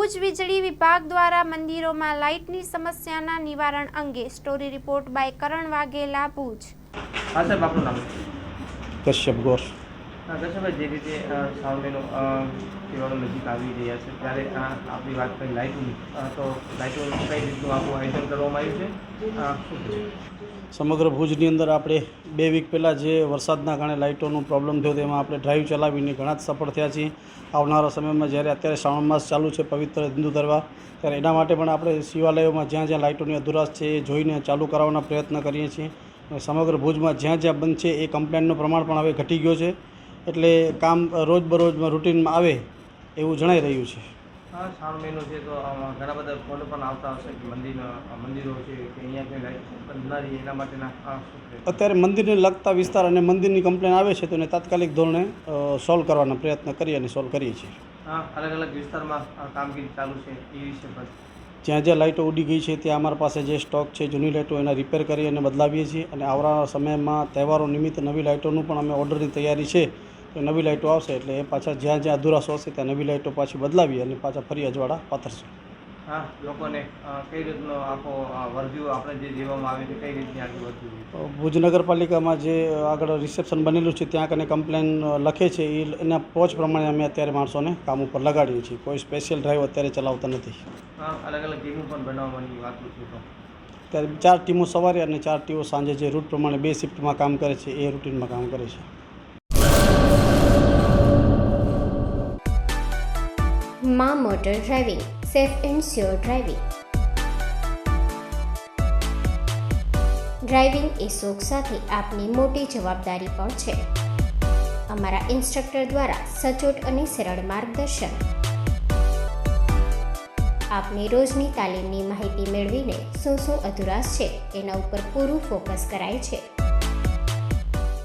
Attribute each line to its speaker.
Speaker 1: ભુજ વીજળી વિભાગ દ્વારા મંદિરોમાં લાઇટની સમસ્યાના નિવારણ અંગે સ્ટોરી રિપોર્ટ બાય કરણ વાઘેલા ભુજ।
Speaker 2: હા સાહેબ, આપનું નામ?
Speaker 3: કશ્યપ ગોર।
Speaker 2: કશ્યપભાઈ, જે રીતે શ્રાવણ મહિનો તહેવારો નજીક આવી રહ્યા છે ત્યારે આપણી વાત કરી લાઇટોની, તો લાઇટોનું કઈ રીતનું આખું આયોજન કરવામાં આવ્યું છે?
Speaker 3: સમગ્ર ભુજની અંદર આપણે 2 વીક પહેલાં જે વરસાદના કારણે લાઇટોનો પ્રોબ્લેમ થયો તેમાં આપણે ડ્રાઈવ ચલાવીને ઘણા જ સફળ થયા છીએ। આવનારા સમયમાં જ્યારે અત્યારે શ્રાવણ માસ ચાલુ છે પવિત્ર હિન્દુ તહેવાર, ત્યારે એના માટે પણ આપણે શિવાલયોમાં જ્યાં જ્યાં લાઇટોની અધુરાશ છે એ જોઈને ચાલુ કરાવવાના પ્રયત્ન કરીએ છીએ। અને સમગ્ર ભુજમાં જ્યાં જ્યાં બંધ છે એ કમ્પ્લેનનું પ્રમાણ પણ હવે ઘટી ગયો છે, એટલે કામ રોજબરોજમાં રૂટીનમાં આવે એવું જણાઈ રહ્યું છે।
Speaker 2: શ્રાવણ મહિનો છે તો ઘણા બધા ફોન પણ આવતા હશે કે મંદિરો છે કે અહીંયા કંઈ લાઇટ બંધ ના રહી, એના માટેના
Speaker 3: અત્યારે મંદિરને લગતા વિસ્તાર અને મંદિરની કમ્પ્લેન આવે છે તો એને તાત્કાલિક ધોરણે સોલ્વ કરવાના પ્રયત્ન કરીએ અને સોલ્વ કરીએ છીએ।
Speaker 2: અલગ અલગ વિસ્તારમાં કામગીરી ચાલુ છે એ વિશે પણ
Speaker 3: જ્યાં જ્યાં લાઇટો ઉડી ગઈ છે ત્યાં અમારી પાસે જે સ્ટોક છે જૂની લાઇટો એના રિપેર કરી અને બદલાવીએ છીએ, અને આવનારા સમયમાં તહેવારો નિમિત્તે નવી લાઇટોનું પણ અમે ઓર્ડરની તૈયારી છે, તો નવી લાઇટો આવશે એટલે એ પાછા જ્યાં જ્યાં અધુરાશો હશે ત્યાં નવી લાઇટો પાછી બદલાવી અને પાછા ફરી અજવાળા પાથરશું।
Speaker 2: લોકોને કઈ રીતનો આખો વર્ધ્યુ આપણે જે જીવવામાં આવે છે કઈ રીતની આખી વર્ધ્યુ?
Speaker 3: ભુજ નગરપાલિકામાં જે આગળ રિસેપ્શન બનેલું છે ત્યાં કને કમ્પ્લેન લખે છે એના પહોંચ પ્રમાણે અમે અત્યારે માણસોને કામ ઉપર લગાડીએ છીએ, કોઈ સ્પેશિયલ ડ્રાઈવ અત્યારે ચલાવતા નથી।
Speaker 2: અલગ અલગ ટીમો પણ બનાવવાની વાત છે તો
Speaker 3: ત્યારે 4 ટીમો સવારે અને 4 ટીમો સાંજે જે રૂટ પ્રમાણે 2 શિફ્ટમાં કામ કરે છે એ રૂટીનમાં કામ કરે છે।
Speaker 4: માં motor driving, safe and sure driving. Driving એ શોખ સાથે આપની મોટી જવાબદારી પણ છે। અમારા ઇન્સ્ટ્રક્ટર દ્વારા સચોટ અને સરળ માર્ગદર્શન। આપની રોજની તાલીમની માહિતી મેળવીને શું અધુરાશ છે એના ઉપર પૂરું ફોકસ કરાય છે।